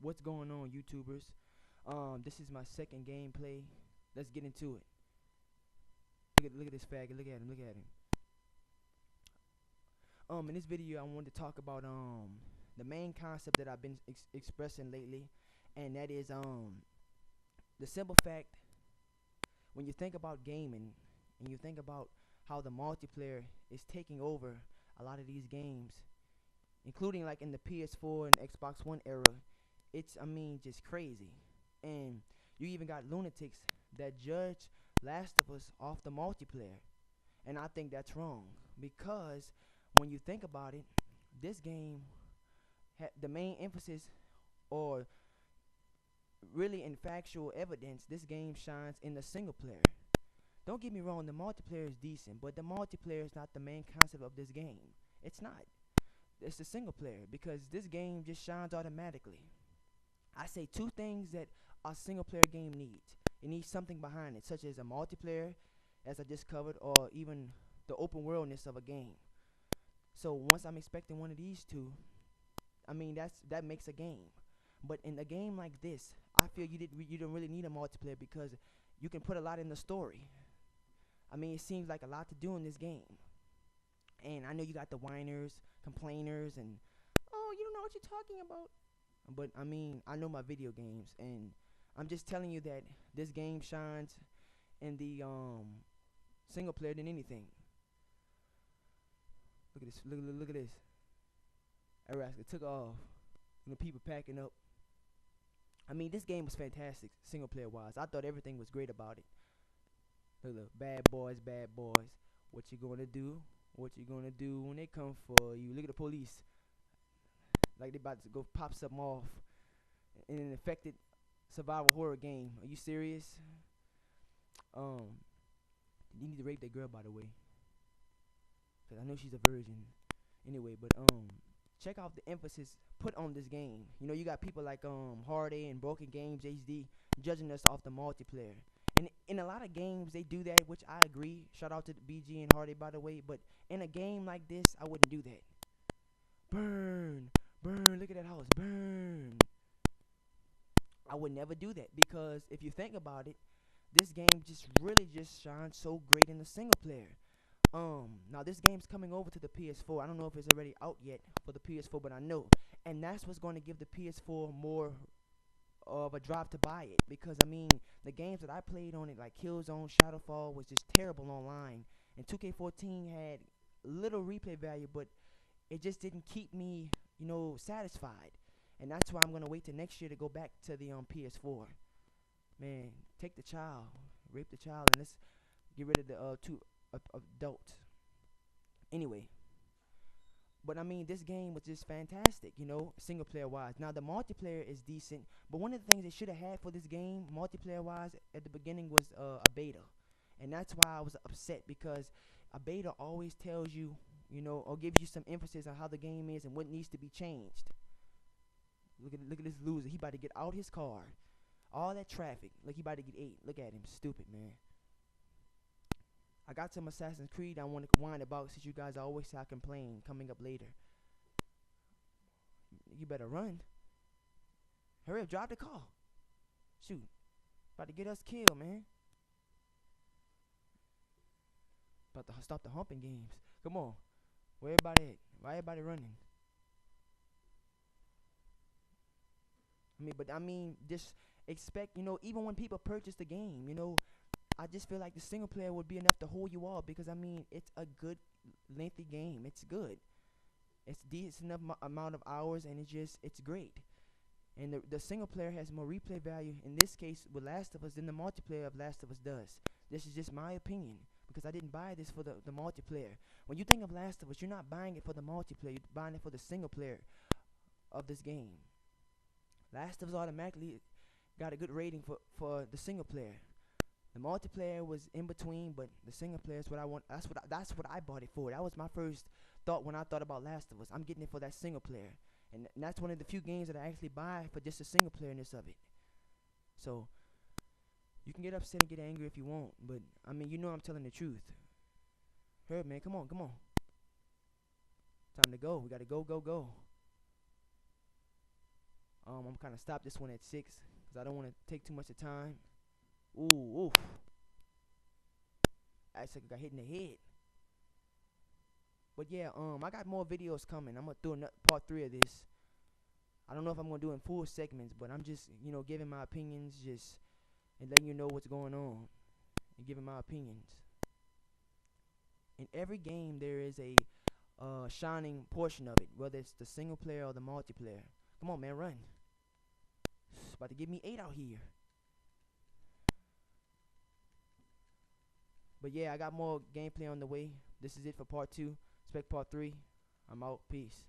What's going on, YouTubers? This is my second gameplay. Let's get into it. Look at this faggot. Look at him. Look at him. In this video, I wanted to talk about the main concept that I've been expressing lately, and that is the simple fact when you think about gaming and you think about how the multiplayer is taking over a lot of these games, including like in the PS4 and Xbox One era. It's, I mean, just crazy. And you even got lunatics that judge Last of Us off the multiplayer. And I think that's wrong, because when you think about it, this game, the main emphasis, or really in factual evidence, this game shines in the single player. Don't get me wrong, the multiplayer is decent, but the multiplayer is not the main concept of this game. It's not. It's the single player, because this game just shines automatically. I say two things that a single player game needs. It needs something behind it, such as a multiplayer, as I just covered, or even the open worldness of a game. So once I'm expecting one of these two, I mean, that makes a game. But in a game like this, I feel you don't really need a multiplayer, because you can put a lot in the story. I mean, it seems like a lot to do in this game. And I know you got the whiners, complainers, and, oh, you don't know what you're talking about. But I mean, I know my video games, and I'm just telling you that this game shines in the single player than anything. Look at this. Look at this. That rascal took off. You know, people packing up. I mean, this game was fantastic, single player wise. I thought everything was great about it. Look, bad boys, bad boys. What you gonna do? What you gonna do when they come for you? Look at the police, like they about to go pop something off in an infected survival horror game. Are you serious? You need to rape that girl, by the way, cause I know she's a virgin. Anyway, but check out the emphasis put on this game. You know, you got people like Hardy and Broken Games HD judging us off the multiplayer. And in a lot of games they do that, which I agree. Shout out to the BG and Hardy, by the way. But in a game like this, I wouldn't do that. Burn, burn, look at that house, burn. I would never do that, because if you think about it, this game really shines so great in the single player. Now this game's coming over to the PS4. I don't know if it's already out yet for the PS4, but I know. And that's what's going to give the PS4 more of a drive to buy it, because I mean, the games that I played on it, like Killzone, Shadowfall, was just terrible online, and 2K14 had little replay value, but it just didn't keep me, you know, satisfied. And that's why I'm gonna wait till next year to go back to the PS4. Man, take the child, rape the child, and let's get rid of the two adults. Anyway, but I mean, this game was just fantastic, you know, single player wise. Now the multiplayer is decent, but one of the things they should have had for this game, multiplayer wise, at the beginning was a beta, and that's why I was upset, because a beta always tells you, you know, or gives you some emphasis on how the game is and what needs to be changed. Look at this loser. He about to get out his car. All that traffic. Look, he about to get ate. Look at him. Stupid, man. I got some Assassin's Creed I want to whine about, since you guys always say I complain, coming up later. You better run. Hurry up. Drive the car. Shoot. About to get us killed, man. About to stop the humping games. Come on. Where everybody at? Why everybody running? I mean, just expect, you know, even when people purchase the game, you know, I just feel like the single player would be enough to hold you all, because I mean, it's a good lengthy game. It's good. It's decent enough amount of hours, and it's great. And the single player has more replay value in this case with Last of Us than the multiplayer of Last of Us does. This is just my opinion, because I didn't buy this for the multiplayer. When you think of Last of Us, you're not buying it for the multiplayer. You're buying it for the single player of this game. Last of Us automatically got a good rating for the single player. The multiplayer was in between, but the single player is what I want. That's what I bought it for. That was my first thought when I thought about Last of Us. I'm getting it for that single player, and that's one of the few games that I actually buy for just the single playerness of it. So you can get upset and get angry if you want, but I mean, you know I'm telling the truth. Hurry, man, come on, come on. Time to go. We gotta go, go, go. I'm kind of stop this one at 6 because I don't want to take too much of time. Ooh, oof. I actually got hit in the head. But yeah, I got more videos coming. I'm gonna do another part 3 of this. I don't know if I'm gonna do it in full segments, but I'm just, giving my opinions, just and letting you know what's going on and giving my opinions. In every game, there is a shining portion of it, whether it's the single player or the multiplayer. Come on, man, run! It's about to give me 8 out here. But yeah, I got more gameplay on the way. This is it for part 2. Expect part 3. I'm out. Peace.